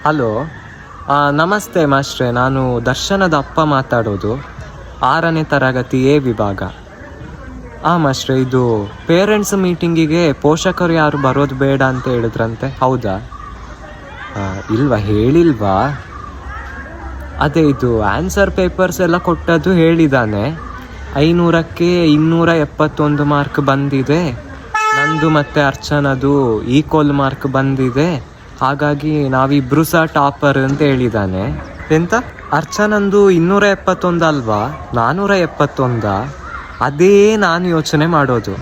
Hello, ನಮಸ್ತೆ ಮಾಸ್ಟ್ರೆ. ನಾನು ದರ್ಶನದ ಅಪ್ಪ ಮಾತಾಡೋದು, 6ನೇ ತರಗತಿ ಎ ವಿಭಾಗ. ಮಾಸ್ಟ್ರೆ, ಇದು ಪೇರೆಂಟ್ಸ್ ಮೀಟಿಂಗಿಗೆ ಪೋಷಕರು ಯಾರು ಬರೋದು ಬೇಡ ಅಂತ ಹೇಳಿದ್ರಂತೆ, ಹೌದಾ? ಇಲ್ವಾ, ಹೇಳಿಲ್ವಾ? ಅದೇ, ಇದು ಆನ್ಸರ್ ಪೇಪರ್ಸ್ ಎಲ್ಲ ಕೊಟ್ಟದ್ದು ಹೇಳಿದ್ದಾನೆ. 500ಕ್ಕೆ 271 ಮಾರ್ಕ್ ಬಂದಿದೆ. ನಂದು ಮತ್ತು ಅರ್ಚನದು ಈಕ್ವಲ್ ಮಾರ್ಕ್ ಬಂದಿದೆ. ಹಾಗಾಗಿ ನಾವಿಬ್ರು ಸಹ ಟಾಪರ್ ಅಂತ ಹೇಳಿದ್ದಾನೆ. ಎಂತ, ಅರ್ಚನಂದು 271 ಅಲ್ವಾ, 471? ಅದೇ ನಾನು ಯೋಚನೆ ಮಾಡೋದು.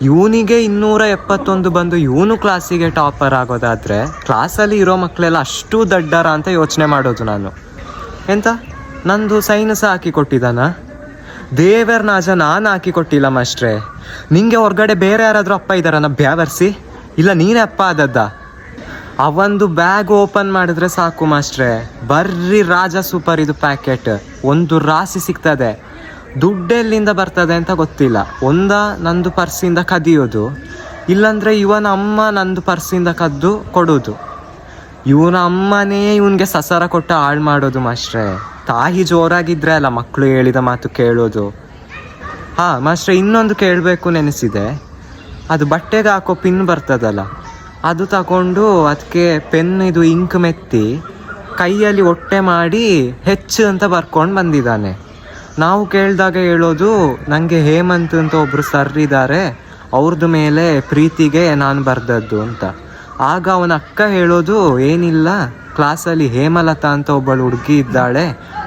ಇವನಿಗೆ 271 ಬಂದು ಇವನು ಕ್ಲಾಸಿಗೆ ಟಾಪರ್ ಆಗೋದಾದರೆ ಕ್ಲಾಸಲ್ಲಿ ಇರೋ ಮಕ್ಕಳೆಲ್ಲ ಅಷ್ಟು ದಡ್ಡರ ಅಂತ ಯೋಚನೆ ಮಾಡೋದು ನಾನು. ಎಂತ, ನಂದು ಸೈನ್ ಸಹ ಹಾಕಿ ಕೊಟ್ಟಿದ್ದಾನ? ದೇವರ್ನಾಜ ನಾನು ಹಾಕಿ ಕೊಟ್ಟಿಲ್ಲ ಮಾಸ್ಟ್ರೆ. ನಿಂಗೆ ಹೊರಗಡೆ ಬೇರೆ ಯಾರಾದರೂ ಅಪ್ಪ ಇದ್ದಾರನ ಬ್ಯಾವರ್ಸಿ? ಇಲ್ಲ ನೀನೇ ಅಪ್ಪ ಆದದ್ದ? ಅವಂದು ಬ್ಯಾಗ್ ಓಪನ್ ಮಾಡಿದ್ರೆ ಸಾಕು ಮಾಸ್ಟ್ರೆ, ಬರ್ರಿ ರಾಜ ಸೂಪರ್ ಇದು ಪ್ಯಾಕೆಟ್, ಒಂದು ರಾಶಿ ಸಿಗ್ತದೆ. ದುಡ್ಡೆಲ್ಲಿಂದ ಬರ್ತದೆ ಅಂತ ಗೊತ್ತಿಲ್ಲ. ನಂದು ಪರ್ಸಿಂದ ಕದಿಯೋದು, ಇಲ್ಲಾಂದರೆ ಇವನ ಅಮ್ಮ ನಂದು ಪರ್ಸಿಂದ ಕದ್ದು ಕೊಡೋದು. ಇವನ ಅಮ್ಮನೇ ಇವನಿಗೆ ಸಸರ ಕೊಟ್ಟು ಹಾಳು ಮಾಡೋದು ಮಾಸ್ಟ್ರೆ. ತಾಯಿ ಜೋರಾಗಿದ್ರೆ ಅಲ್ಲ ಮಕ್ಕಳು ಹೇಳಿದ ಮಾತು ಕೇಳೋದು. ಮಾಸ್ಟ್ರೆ, ಇನ್ನೊಂದು ಕೇಳಬೇಕು ನೆನೆಸಿದೆ. ಅದು ಬಟ್ಟೆಗೆ ಹಾಕೋ ಪಿನ್ ಬರ್ತದಲ್ಲ, ಅದು ತಗೊಂಡು ಅದಕ್ಕೆ ಪೆನ್ ಇದು ಇಂಕ್ ಮೆತ್ತಿ ಕೈಯಲ್ಲಿ ಹೊಟ್ಟೆ ಮಾಡಿ ಹೆಚ್ಚು ಅಂತ ಬರ್ಕೊಂಡು ಬಂದಿದ್ದಾನೆ. ನಾವು ಕೇಳಿದಾಗ ಹೇಳೋದು, ನನಗೆ ಹೇಮಂತ್ ಅಂತ ಒಬ್ಬರು ಸರ್ ಇದ್ದಾರೆ, ಅವ್ರದ್ದು ಮೇಲೆ ಪ್ರೀತಿಗೆ ನಾನು ಬರ್ದದ್ದು ಅಂತ. ಆಗ ಅವನ ಅಕ್ಕ ಹೇಳೋದು, ಏನಿಲ್ಲ, ಕ್ಲಾಸಲ್ಲಿ ಹೇಮಲತಾ ಅಂತ ಒಬ್ಬಳು ಹುಡುಗಿ ಇದ್ದಾಳೆ,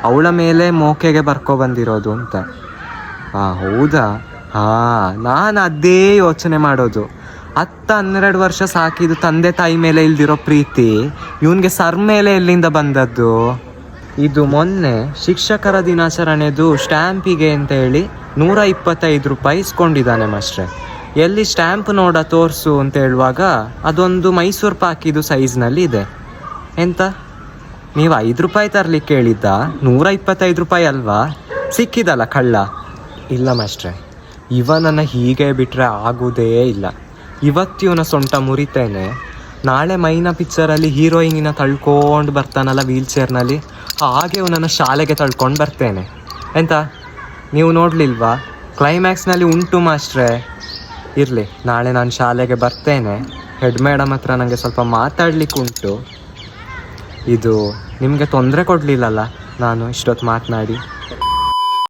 ಅವಳ ಮೇಲೆ ಮೋಕೆಗೆ ಬರ್ಕೊಬಂದಿರೋದು ಅಂತ. ಹೌದಾ? ನಾನು ಅದೇ ಯೋಚನೆ ಮಾಡೋದು. 10-12 ವರ್ಷ ಸಾಕಿದ್ದು ತಂದೆ ತಾಯಿ ಮೇಲೆ ಇಲ್ದಿರೋ ಪ್ರೀತಿ ಇವನಿಗೆ ಸರ್ ಮೇಲೆ ಎಲ್ಲಿಂದ ಬಂದದ್ದು? ಇದು ಮೊನ್ನೆ ಶಿಕ್ಷಕರ ದಿನಾಚರಣೆದು ಸ್ಟ್ಯಾಂಪಿಗೆ ಅಂತ ಹೇಳಿ 125 ರೂಪಾಯಿ ಇಸ್ಕೊಂಡಿದ್ದಾನೆ ಮಾಸ್ಟ್ರೆ. ಎಲ್ಲಿ ಸ್ಟ್ಯಾಂಪ್ ನೋಡ ತೋರಿಸು ಅಂತ ಹೇಳುವಾಗ ಅದೊಂದು ಮೈಸೂರು ಪಾಕಿದು ಸೈಜ್ನಲ್ಲಿ ಇದೆ. ಎಂತ, ನೀವು 5 ರೂಪಾಯಿ ತರಲಿಕ್ಕೆ ಹೇಳಿದ್ದ? 125 ರೂಪಾಯಿ ಅಲ್ವಾ? ಸಿಕ್ಕಿದಲ್ಲ ಕಳ್ಳ. ಇಲ್ಲ ಮಾಸ್ಟ್ರೆ, ಇವನನ್ನು ಹೀಗೆ ಬಿಟ್ಟರೆ ಆಗುವುದೇ ಇಲ್ಲ. ಇವತ್ತಿವನ ಸೊಂಟ ಮುರಿತೇನೆ, ನಾಳೆ ಮೈನಾ ಪಿಕ್ಚರಲ್ಲಿ ಹೀರೋಯಿನಿನ ತಳ್ಕೊಂಡು ಬರ್ತಾನಲ್ಲ ವೀಲ್ ಚೇರ್ನಲ್ಲಿ, ಹಾಗೆ ಇವನನ್ನು ಶಾಲೆಗೆ ತಳ್ಕೊಂಡು ಬರ್ತೇನೆ. ಎಂತ, ನೀವು ನೋಡಲಿಲ್ವಾ? ಕ್ಲೈಮ್ಯಾಕ್ಸ್ನಲ್ಲಿ ಉಂಟು ಮಾಸ್ಟ್ರೆ. ಇರಲಿ, ನಾಳೆ ನಾನು ಶಾಲೆಗೆ ಬರ್ತೇನೆ. ಹೆಡ್ ಮೇಡಮ್ ಹತ್ರ ನನಗೆ ಸ್ವಲ್ಪ ಮಾತಾಡಲಿಕ್ಕೆ ಉಂಟು. ಇದು ನಿಮಗೆ ತೊಂದರೆ ಕೊಡಲಿಲ್ಲಲ್ಲ ನಾನು ಇಷ್ಟೊತ್ತು ಮಾತನಾಡಿ?